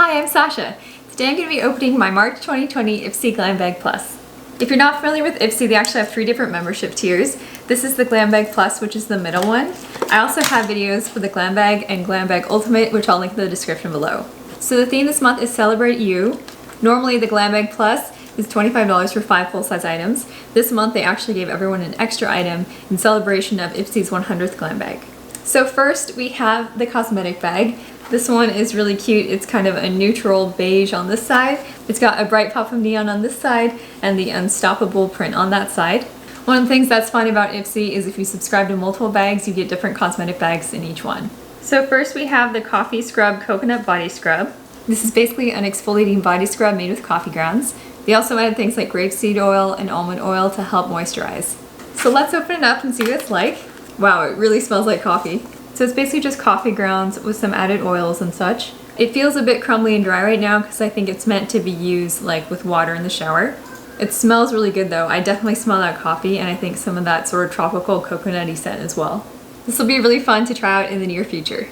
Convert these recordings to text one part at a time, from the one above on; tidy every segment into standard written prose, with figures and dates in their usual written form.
Hi, I'm Sasha. Today I'm going to be opening my March 2020 Ipsy GlamBag Plus. If you're not familiar with Ipsy, they actually have 3 different membership tiers. This is the GlamBag Plus, which is the middle one. I also have videos for the GlamBag and GlamBag Ultimate, which I'll link in the description below. So the theme this month is Celebrate You. Normally the GlamBag Plus is $25 for 5 full-size items. This month they actually gave everyone an extra item in celebration of Ipsy's 100th GlamBag. So first we have the cosmetic bag. This one is really cute. It's kind of a neutral beige on this side. It's got a bright pop of neon on this side and the Unstoppable print on that side. One of the things that's fun about Ipsy is if you subscribe to multiple bags, you get different cosmetic bags in each one. So first we have the Coffee Scrub Coconut Body Scrub. This is basically an exfoliating body scrub made with coffee grounds. They also add things like grapeseed oil and almond oil to help moisturize. So let's open it up and see what it's like. Wow, it really smells like coffee. So it's basically just coffee grounds with some added oils and such. It feels a bit crumbly and dry right now because I think it's meant to be used like with water in the shower. It smells really good though. I definitely smell that coffee and I think some of that sort of tropical coconutty scent as well. This will be really fun to try out in the near future.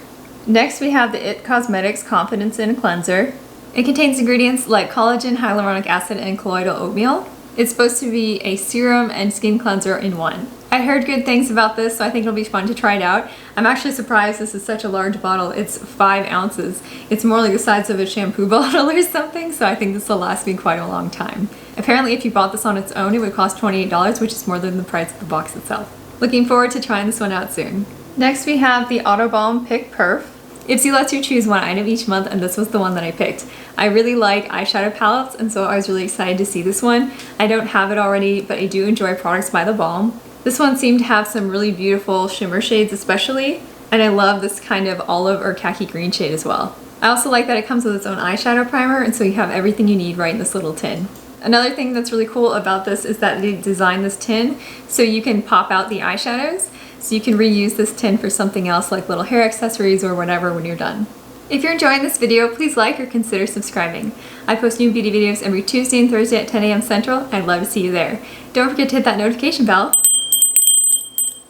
Next we have the IT Cosmetics Confidence In Cleanser. It contains ingredients like collagen, hyaluronic acid, and colloidal oatmeal. It's supposed to be a serum and skin cleanser in one. I heard good things about this, so I think it'll be fun to try it out. I'm actually surprised this is such a large bottle. It's 5 ounces. It's more like the size of a shampoo bottle or something, so I think this will last me quite a long time. Apparently if you bought this on its own, it would cost $28, which is more than the price of the box itself. Looking forward to trying this one out soon. Next we have the Autobalm Pick Perf. Ipsy lets you choose one item each month, and this was the one that I picked. I really like eyeshadow palettes, and so I was really excited to see this one. I don't have it already, but I do enjoy products by the Balm. This one seemed to have some really beautiful shimmer shades especially, and I love this kind of olive or khaki green shade as well. I also like that it comes with its own eyeshadow primer, and so you have everything you need right in this little tin. Another thing that's really cool about this is that they designed this tin so you can pop out the eyeshadows, so you can reuse this tin for something else like little hair accessories or whatever when you're done. If you're enjoying this video, please like or consider subscribing. I post new beauty videos every Tuesday and Thursday at 10 a.m. Central. I'd love to see you there. Don't forget to hit that notification bell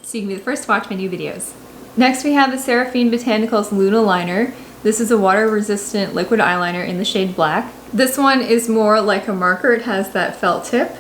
so you can be the first to watch my new videos. Next we have the Sarafine Botanicals Luna Liner. This is a water-resistant liquid eyeliner in the shade Black. This one is more like a marker. It has that felt tip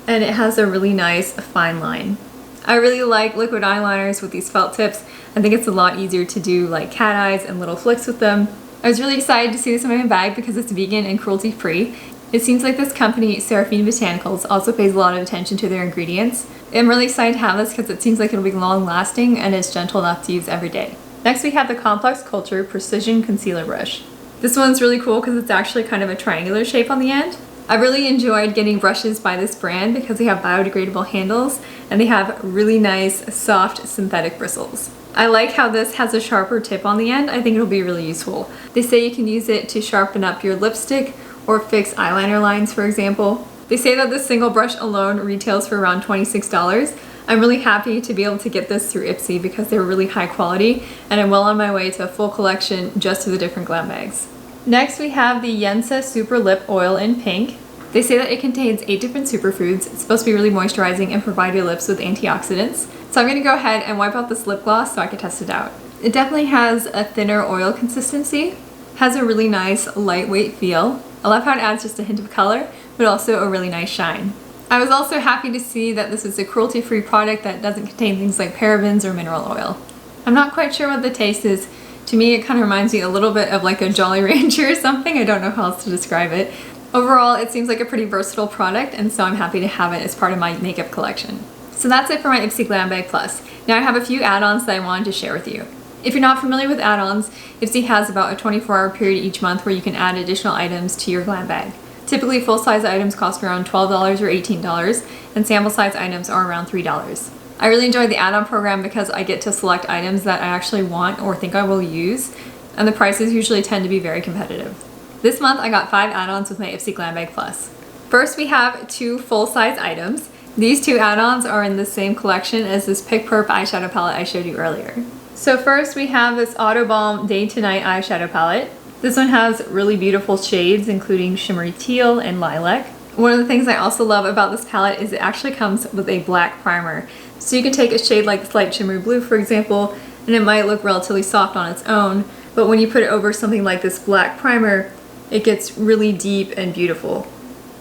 and it has a really nice fine line. I really like liquid eyeliners with these felt tips. I think it's a lot easier to do like cat eyes and little flicks with them. I was really excited to see this in my bag because it's vegan and cruelty-free. It seems like this company, Sarafine Botanicals, also pays a lot of attention to their ingredients. I'm really excited to have this because it seems like it'll be long-lasting and it's gentle enough to use every day. Next we have the Complex Culture Precision Concealer Brush. This one's really cool because it's actually kind of a triangular shape on the end. I really enjoyed getting brushes by this brand because they have biodegradable handles and they have really nice, soft, synthetic bristles. I like how this has a sharper tip on the end. I think it'll be really useful. They say you can use it to sharpen up your lipstick or fix eyeliner lines, for example. They say that this single brush alone retails for around $26. I'm really happy to be able to get this through Ipsy because they're really high quality, and I'm well on my way to a full collection just to the different glam bags. Next we have the Yensay Super Lip Oil in pink. They say that it contains 8 different superfoods. It's supposed to be really moisturizing and provide your lips with antioxidants. So I'm going to go ahead and wipe out this lip gloss so I can test it out. It definitely has a thinner oil consistency, has a really nice lightweight feel. I love how it adds just a hint of color, but also a really nice shine. I was also happy to see that this is a cruelty-free product that doesn't contain things like parabens or mineral oil. I'm not quite sure what the taste is. To me it kind of reminds me a little bit of like a Jolly Rancher or something. I don't know how else to describe it. Overall, it seems like a pretty versatile product, and so I'm happy to have it as part of my makeup collection. So that's it for my Ipsy GlamBag Plus. Now I have a few add-ons that I wanted to share with you. If you're not familiar with add-ons, Ipsy has about a 24-hour period each month where you can add additional items to your glam bag. Typically, full-size items cost around $12 or $18, and sample-size items are around $3. I really enjoy the add-on program because I get to select items that I actually want or think I will use, and the prices usually tend to be very competitive. This month I got 5 add-ons with my Ipsy GlamBag Plus. First we have 2 full-size items. These 2 add-ons are in the same collection as this Pick Perf eyeshadow palette I showed you earlier. So first we have this Autobalm Day to Night eyeshadow palette. This one has really beautiful shades including shimmery teal and lilac. One of the things I also love about this palette is it actually comes with a black primer. So you can take a shade like this light shimmery blue, for example, and it might look relatively soft on its own, but when you put it over something like this black primer, it gets really deep and beautiful.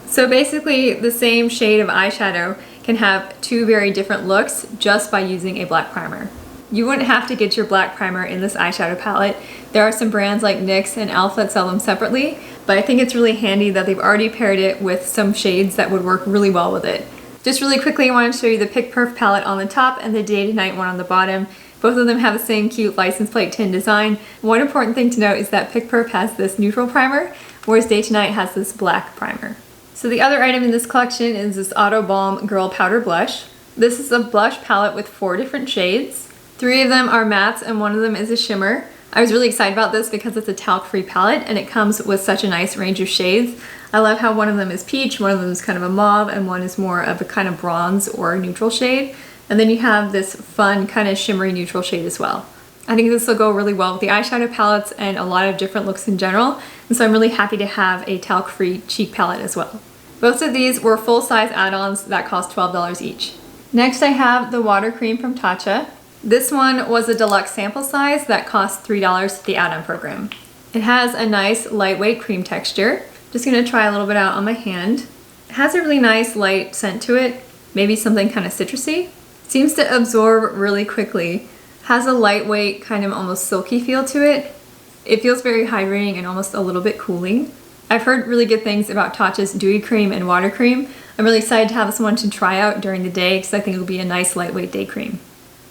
So basically the same shade of eyeshadow can have two very different looks just by using a black primer. You wouldn't have to get your black primer in this eyeshadow palette. There are some brands like NYX and e.l.f. that sell them separately, but I think it's really handy that they've already paired it with some shades that would work really well with it. Just really quickly, I want to show you the Perf palette on the top and the Day to Night one on the bottom. Both of them have the same cute license plate tin design. One important thing to note is that Perf has this neutral primer, whereas Day to Night has this black primer. So the other item in this collection is this Auto Balm Girl Powder Blush. This is a blush palette with 4 different shades. 3 of them are mattes and 1 of them is a shimmer. I was really excited about this because it's a talc-free palette and it comes with such a nice range of shades. I love how one of them is peach, one of them is kind of a mauve, and one is more of a kind of bronze or neutral shade. And then you have this fun kind of shimmery neutral shade as well. I think this will go really well with the eyeshadow palettes and a lot of different looks in general. And so I'm really happy to have a talc-free cheek palette as well. Both of these were full-size add-ons that cost $12 each. Next I have the water cream from Tatcha. This one was a deluxe sample size that cost $3 to the add-on program. It has a nice lightweight cream texture. Just gonna try a little bit out on my hand. It has a really nice light scent to it, maybe something kind of citrusy. Seems to absorb really quickly. Has a lightweight, kind of almost silky feel to it. It feels very hydrating and almost a little bit cooling. I've heard really good things about Tatcha's Dewy Cream and Water Cream. I'm really excited to have this one to try out during the day because I think it'll be a nice lightweight day cream.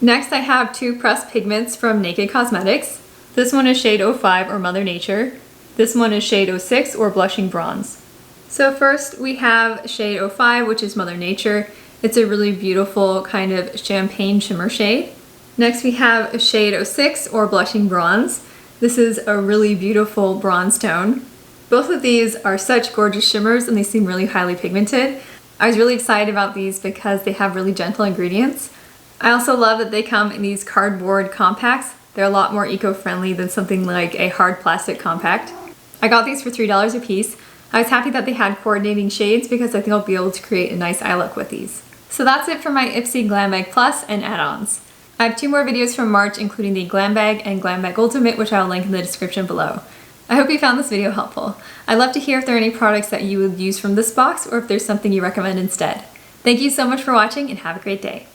Next I have 2 pressed pigments from Naked Cosmetics. This one is shade 05 or Mother Nature. This one is shade 06 or Blushing Bronze. So first we have shade 05, which is Mother Nature. It's a really beautiful kind of champagne shimmer shade. Next we have shade 06 or Blushing Bronze. This is a really beautiful bronze tone. Both of these are such gorgeous shimmers and they seem really highly pigmented. I was really excited about these because they have really gentle ingredients. I also love that they come in these cardboard compacts. They're a lot more eco-friendly than something like a hard plastic compact. I got these for $3 a piece. I was happy that they had coordinating shades because I think I'll be able to create a nice eye look with these. So that's it for my Ipsy GlamBag Plus and add-ons. I have 2 more videos from March, including the GlamBag and GlamBag Ultimate, which I'll link in the description below. I hope you found this video helpful. I'd love to hear if there are any products that you would use from this box or if there's something you recommend instead. Thank you so much for watching and have a great day.